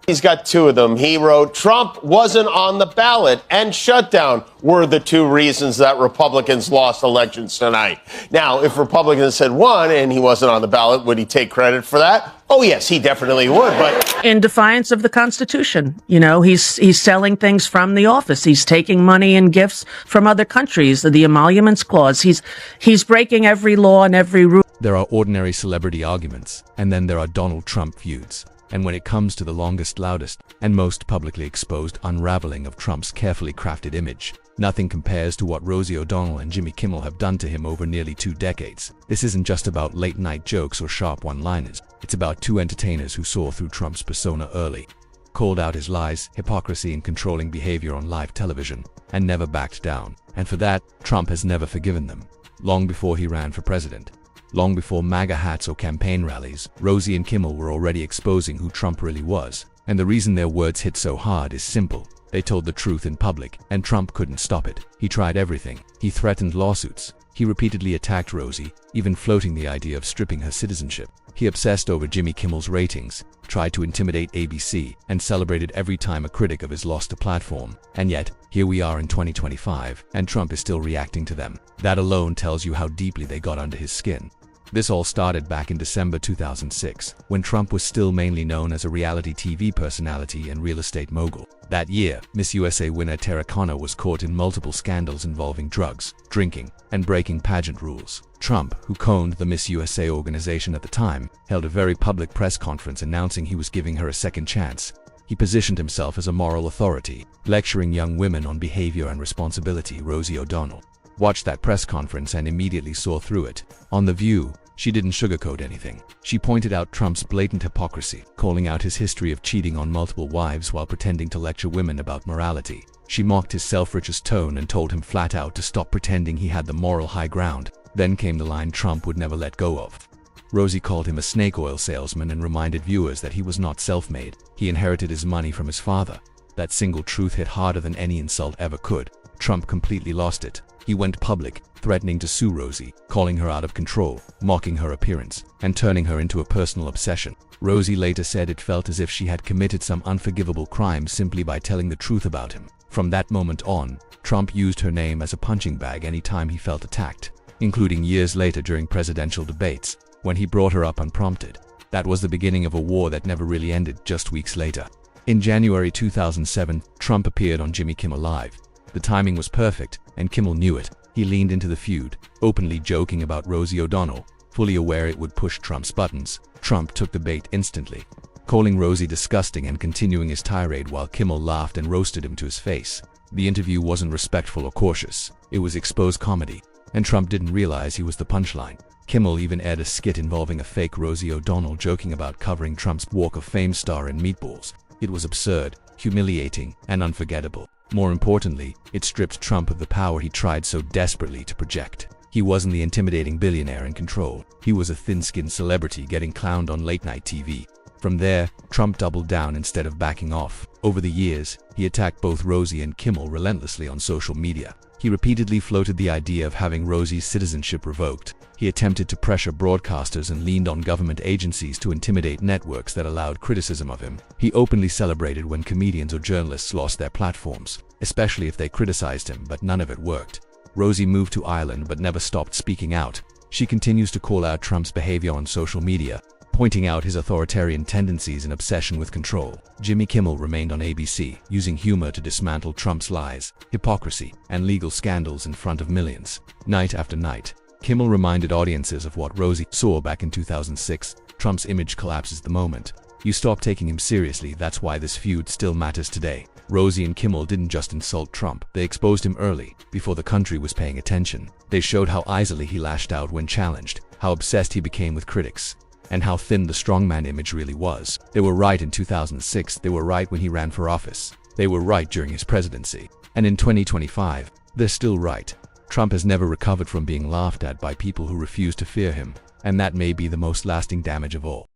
He's got two of them. He wrote, Trump wasn't on the ballot and shutdown were the two reasons that Republicans lost elections tonight. Now, if Republicans had won and he wasn't on the ballot, would he take credit for that? Oh, yes, he definitely would. But in defiance of the Constitution, you know, he's selling things from the office. He's taking money and gifts from other countries. The emoluments clause. He's breaking every law and every rule. There are ordinary celebrity arguments, and then there are Donald Trump feuds. And when it comes to the longest, loudest, and most publicly exposed unraveling of Trump's carefully crafted image, nothing compares to what Rosie O'Donnell and Jimmy Kimmel have done to him over nearly 2 decades. This isn't just about late-night jokes or sharp one-liners. It's about two entertainers who saw through Trump's persona early, called out his lies, hypocrisy, and controlling behavior on live television, and never backed down. And for that, Trump has never forgiven them. Long before he ran for president, long before MAGA hats or campaign rallies, Rosie and Kimmel were already exposing who Trump really was. And the reason their words hit so hard is simple. They told the truth in public, and Trump couldn't stop it. He tried everything. He threatened lawsuits. He repeatedly attacked Rosie, even floating the idea of stripping her citizenship. He obsessed over Jimmy Kimmel's ratings, tried to intimidate ABC, and celebrated every time a critic of his lost a platform. And yet, here we are in 2025, and Trump is still reacting to them. That alone tells you how deeply they got under his skin. This all started back in December 2006, when Trump was still mainly known as a reality TV personality and real estate mogul. That year, Miss USA winner Tara Conner was caught in multiple scandals involving drugs, drinking, and breaking pageant rules. Trump, who owned the Miss USA organization at the time, held a very public press conference announcing he was giving her a second chance. He positioned himself as a moral authority, lecturing young women on behavior and responsibility. Rosie O'Donnell watched that press conference and immediately saw through it. On The View, she didn't sugarcoat anything. She pointed out Trump's blatant hypocrisy, calling out his history of cheating on multiple wives while pretending to lecture women about morality. She mocked his self-righteous tone and told him flat out to stop pretending he had the moral high ground. Then came the line Trump would never let go of. Rosie called him a snake oil salesman and reminded viewers that he was not self-made. He inherited his money from his father. That single truth hit harder than any insult ever could. Trump completely lost it. He went public, threatening to sue Rosie, calling her out of control, mocking her appearance, and turning her into a personal obsession. Rosie later said it felt as if she had committed some unforgivable crime simply by telling the truth about him. From that moment on, Trump used her name as a punching bag anytime he felt attacked, including years later during presidential debates, when he brought her up unprompted. That was the beginning of a war that never really ended just weeks later. In January 2007, Trump appeared on Jimmy Kimmel Live. The timing was perfect, and Kimmel knew it. He leaned into the feud, openly joking about Rosie O'Donnell, fully aware it would push Trump's buttons. Trump took the bait instantly, calling Rosie disgusting and continuing his tirade while Kimmel laughed and roasted him to his face. The interview wasn't respectful or cautious. It was exposed comedy, and Trump didn't realize he was the punchline. Kimmel even aired a skit involving a fake Rosie O'Donnell joking about covering Trump's Walk of Fame star in meatballs. It was absurd, humiliating, and unforgettable. More importantly, it stripped Trump of the power he tried so desperately to project. He wasn't the intimidating billionaire in control. He was a thin-skinned celebrity getting clowned on late-night TV. From there, Trump doubled down instead of backing off. Over the years, he attacked both Rosie and Kimmel relentlessly on social media. He repeatedly floated the idea of having Rosie's citizenship revoked. He attempted to pressure broadcasters and leaned on government agencies to intimidate networks that allowed criticism of him. He openly celebrated when comedians or journalists lost their platforms, especially if they criticized him, but none of it worked. Rosie moved to Ireland but never stopped speaking out. She continues to call out Trump's behavior on social media, pointing out his authoritarian tendencies and obsession with control. Jimmy Kimmel remained on ABC, using humor to dismantle Trump's lies, hypocrisy, and legal scandals in front of millions. Night after night, Kimmel reminded audiences of what Rosie saw back in 2006. Trump's image collapses the moment you stop taking him seriously. That's why this feud still matters today. Rosie and Kimmel didn't just insult Trump, they exposed him early, before the country was paying attention. They showed how easily he lashed out when challenged, how obsessed he became with critics, and how thin the strongman image really was. They were right in 2006, they were right when he ran for office. They were right during his presidency. And in 2025, they're still right. Trump has never recovered from being laughed at by people who refuse to fear him, and that may be the most lasting damage of all.